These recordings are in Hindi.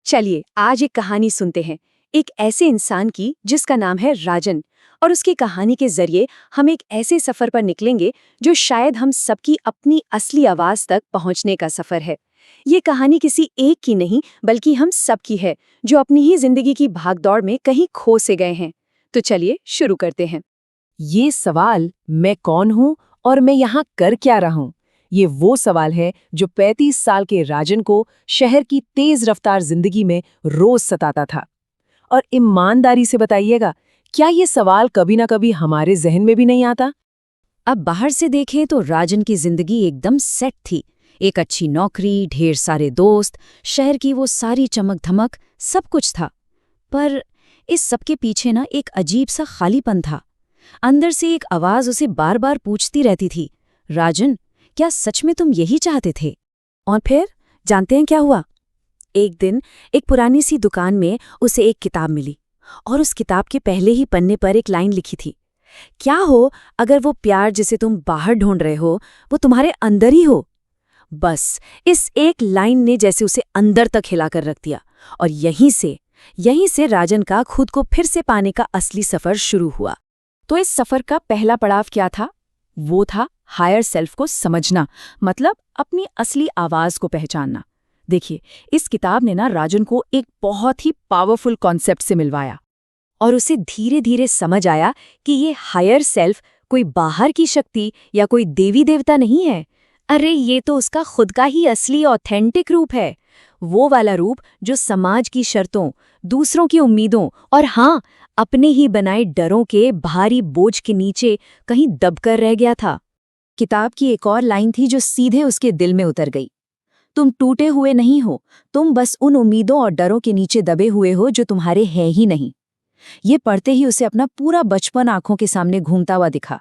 चलिए आज एक कहानी सुनते हैं, एक ऐसे इंसान की जिसका नाम है राजन। और उसकी कहानी के जरिए हम एक ऐसे सफर पर निकलेंगे जो शायद हम सबकी अपनी असली आवाज तक पहुंचने का सफर है। ये कहानी किसी एक की नहीं बल्कि हम सब की है, जो अपनी ही जिंदगी की भागदौड़ में कहीं खो से गए हैं। तो चलिए शुरू करते हैं। ये सवाल मैं कौन हूँ और मैं यहाँ कर क्या रहा हूँ, ये वो सवाल है जो 35 साल के राजन को शहर की तेज रफ्तार जिंदगी में रोज सताता था। और ईमानदारी से बताइएगा, क्या ये सवाल कभी ना कभी हमारे जहन में भी नहीं आता? अब बाहर से देखें तो राजन की जिंदगी एकदम सेट थी। एक अच्छी नौकरी, ढेर सारे दोस्त, शहर की वो सारी चमक धमक, सब कुछ था। पर इस सब के पीछे ना एक अजीब सा खालीपन था। अंदर से एक आवाज उसे बार बार पूछती रहती थी, राजन, क्या सच में तुम यही चाहते थे? और फिर जानते हैं क्या हुआ? एक दिन एक पुरानी सी दुकान में उसे एक किताब मिली और उस किताब के पहले ही पन्ने पर एक लाइन लिखी थी, क्या हो अगर वो प्यार जिसे तुम बाहर ढूंढ रहे हो वो तुम्हारे अंदर ही हो। बस इस एक लाइन ने जैसे उसे अंदर तक हिलाकर रख दिया। और यहीं से राजन का खुद को फिर से पाने का असली सफर शुरू हुआ। तो इस सफर का पहला पड़ाव क्या था? वो था हायर सेल्फ को समझना, मतलब अपनी असली आवाज को पहचानना। देखिए, इस किताब ने ना राजन को एक बहुत ही पावरफुल कॉन्सेप्ट से मिलवाया और उसे धीरे धीरे समझ आया कि ये हायर सेल्फ कोई बाहर की शक्ति या कोई देवी देवता नहीं है। अरे ये तो उसका खुद का ही असली ऑथेंटिक रूप है, वो वाला रूप जो समाज की शर्तों, दूसरों की उम्मीदों और हाँ, अपने ही बनाए डरों के भारी बोझ के नीचे कहीं दबकर रह गया था। किताब की एक और लाइन थी जो सीधे उसके दिल में उतर गई, तुम टूटे हुए नहीं हो, तुम बस उन उम्मीदों और डरों के नीचे दबे हुए हो जो तुम्हारे हैं ही नहीं। ये पढ़ते ही उसे अपना पूरा बचपन आंखों के सामने घूमता हुआ दिखा,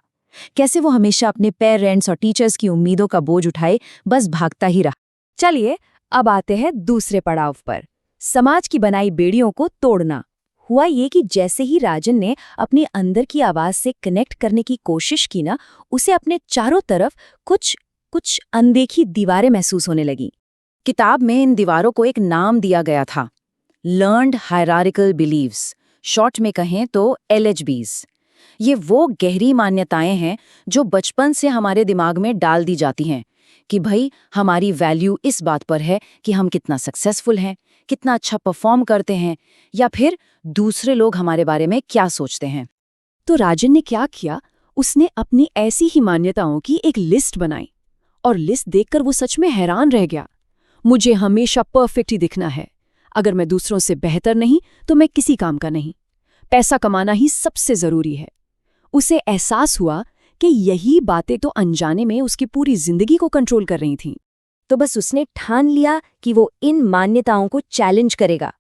कैसे वो हमेशा अपने पेरेंट्स और टीचर्स की उम्मीदों का बोझ उठाए बस भागता ही रहा। चलिए अब आते हैं दूसरे पड़ाव पर, समाज की बनाई बेड़ियों को तोड़ना। हुआ ये कि जैसे ही राजन ने अपने अंदर की आवाज से कनेक्ट करने की कोशिश की ना, उसे अपने चारों तरफ कुछ अनदेखी दीवारें महसूस होने लगी। किताब में इन दीवारों को एक नाम दिया गया था, लर्न्ड हायरार्किकल बिलीव्स, शॉर्ट में कहें तो LHBs। ये वो गहरी मान्यताएं हैं जो बचपन से हमारे दिमाग में डाल दी जाती हैं कि भाई हमारी वैल्यू इस बात पर है कि हम कितना सक्सेसफुल हैं, कितना अच्छा परफॉर्म करते हैं, या फिर दूसरे लोग हमारे बारे में क्या सोचते हैं। तो राजन ने क्या किया, उसने अपनी ऐसी ही मान्यताओं की एक लिस्ट बनाई और लिस्ट देखकर वो सच में हैरान रह गया। मुझे हमेशा परफेक्ट ही दिखना है, अगर मैं दूसरों से बेहतर नहीं तो मैं किसी काम का नहीं, पैसा कमाना ही सबसे जरूरी है। उसे एहसास हुआ कि यही बातें तो अनजाने में उसकी पूरी जिंदगी को कंट्रोल कर रही थीं। तो बस उसने ठान लिया कि वो इन मान्यताओं को चैलेंज करेगा।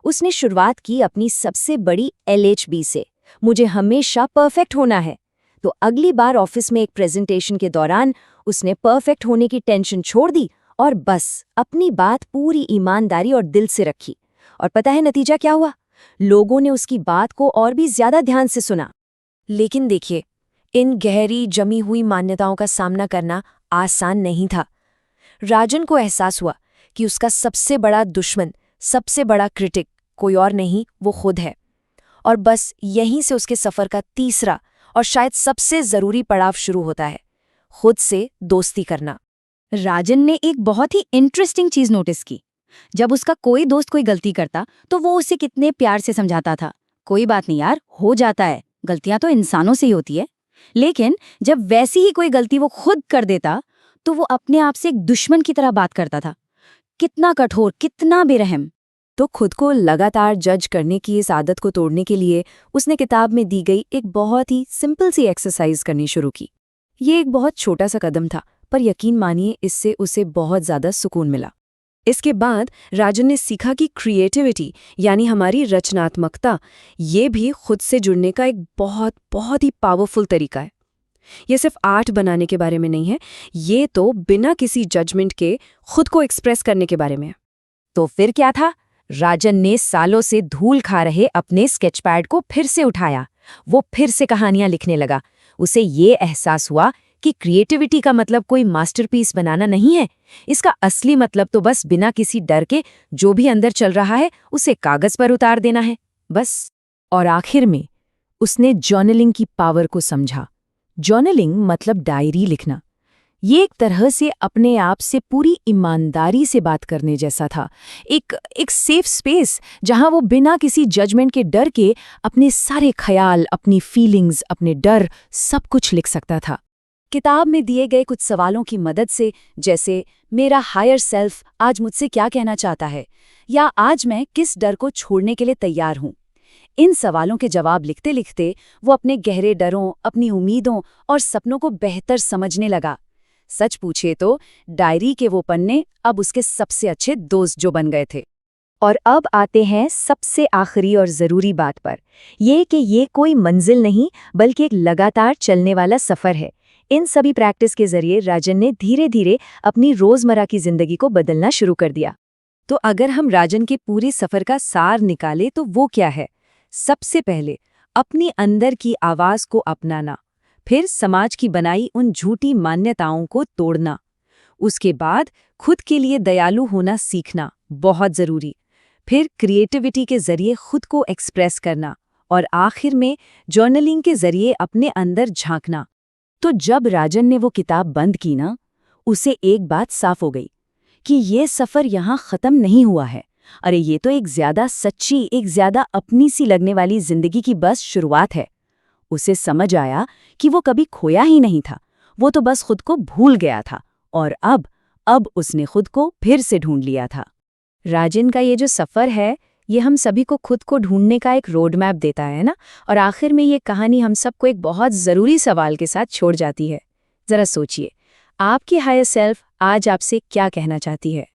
उसने शुरुआत की अपनी सबसे बड़ी LHB से, मुझे हमेशा परफेक्ट होना है। तो अगली बार ऑफिस में एक प्रेजेंटेशन के दौरान उसने परफेक्ट होने की टेंशन छोड़ दी और बस अपनी बात पूरी ईमानदारी और दिल से रखी। और पता है नतीजा क्या हुआ? लोगों ने उसकी बात को और भी ज्यादा ध्यान से सुना। लेकिन देखिए, इन गहरी जमी हुई मान्यताओं का सामना करना आसान नहीं था। राजन को एहसास हुआ कि उसका सबसे बड़ा दुश्मन, सबसे बड़ा क्रिटिक कोई और नहीं, वो खुद है। और बस यहीं से उसके सफर का तीसरा और शायद सबसे जरूरी पड़ाव शुरू होता है, खुद से दोस्ती करना। राजन ने एक बहुत ही इंटरेस्टिंग चीज नोटिस की। जब उसका कोई दोस्त कोई गलती करता तो वो उसे कितने प्यार से समझाता था, कोई बात नहीं यार, हो जाता है, गलतियां तो इंसानों से ही होती है। लेकिन जब वैसी ही कोई गलती वो खुद कर देता तो वो अपने आप से एक दुश्मन की तरह बात करता था। कितना कठोर, कितना बेरहम। तो खुद को लगातार जज करने की इस आदत को तोड़ने के लिए उसने किताब में दी गई एक बहुत ही सिंपल सी एक्सरसाइज करनी शुरू की। ये एक बहुत छोटा सा कदम था, पर यकीन मानिए इससे उसे बहुत ज्यादा सुकून मिला। इसके बाद राजन ने सीखा कि क्रिएटिविटी यानी हमारी रचनात्मकता, ये भी खुद से जुड़ने का एक बहुत ही पावरफुल तरीका है। ये सिर्फ आर्ट बनाने के बारे में नहीं है, ये तो बिना किसी जजमेंट के खुद को एक्सप्रेस करने के बारे में है। तो फिर क्या था? राजन ने सालों से धूल खा रहे अपने स्केचपैड को फिर से उठाया। वो फिर से कहानियां लिखने लगा। उसे ये एहसास हुआ कि क्रिएटिविटी का मतलब कोई मास्टरपीस बनाना नहीं है। इसका असली मतलब तो बस बिना किसी डर के जो भी अंदर चल रहा है उसे कागज पर उतार देना है, बस। और आखिर में उसने जर्नलिंग की पावर को समझा। जर्नलिंग मतलब डायरी लिखना। ये एक तरह से अपने आप से पूरी ईमानदारी से बात करने जैसा था। एक सेफ स्पेस जहां वो बिना किसी जजमेंट के डर के अपने सारे ख्याल, अपनी फीलिंग्स, अपने डर सब कुछ लिख सकता था। किताब में दिए गए कुछ सवालों की मदद से, जैसे मेरा हायर सेल्फ आज मुझसे क्या कहना चाहता है, या आज मैं किस डर को छोड़ने के लिए तैयार हूं, इन सवालों के जवाब लिखते लिखते वो अपने गहरे डरों, अपनी उम्मीदों और सपनों को बेहतर समझने लगा। सच पूछे तो डायरी के वो पन्ने अब उसके सबसे अच्छे दोस्त जो बन गए थे। और अब आते हैं सबसे आखिरी और ज़रूरी बात पर, ये कि ये कोई मंजिल नहीं बल्कि एक लगातार चलने वाला सफ़र है। इन सभी प्रैक्टिस के जरिए राजन ने धीरे धीरे अपनी रोज़मर्रा की ज़िंदगी को बदलना शुरू कर दिया। तो अगर हम राजन के पूरे सफ़र का सार निकालें तो वो क्या है? सबसे पहले अपनी अंदर की आवाज़ को अपनाना, फिर समाज की बनाई उन झूठी मान्यताओं को तोड़ना, उसके बाद खुद के लिए दयालु होना सीखना, बहुत ज़रूरी, फिर क्रिएटिविटी के जरिए खुद को एक्सप्रेस करना, और आखिर में जर्नलिंग के जरिए अपने अंदर झांकना। तो जब राजन ने वो किताब बंद की ना, उसे एक बात साफ हो गई कि ये सफ़र यहाँ ख़त्म नहीं हुआ है। अरे ये तो एक ज़्यादा सच्ची, एक ज़्यादा अपनी सी लगने वाली ज़िंदगी की बस शुरुआत है। उसे समझ आया कि वो कभी खोया ही नहीं था, वो तो बस खुद को भूल गया था, और अब उसने खुद को फिर से ढूंढ लिया था। राजन का ये जो सफ़र है, ये हम सभी को खुद को ढूंढने का एक रोड मैप देता है ना। और आखिर में ये कहानी हम सबको एक बहुत ज़रूरी सवाल के साथ छोड़ जाती है। ज़रा सोचिए, आपकी हायर सेल्फ आज आपसे क्या कहना चाहती है?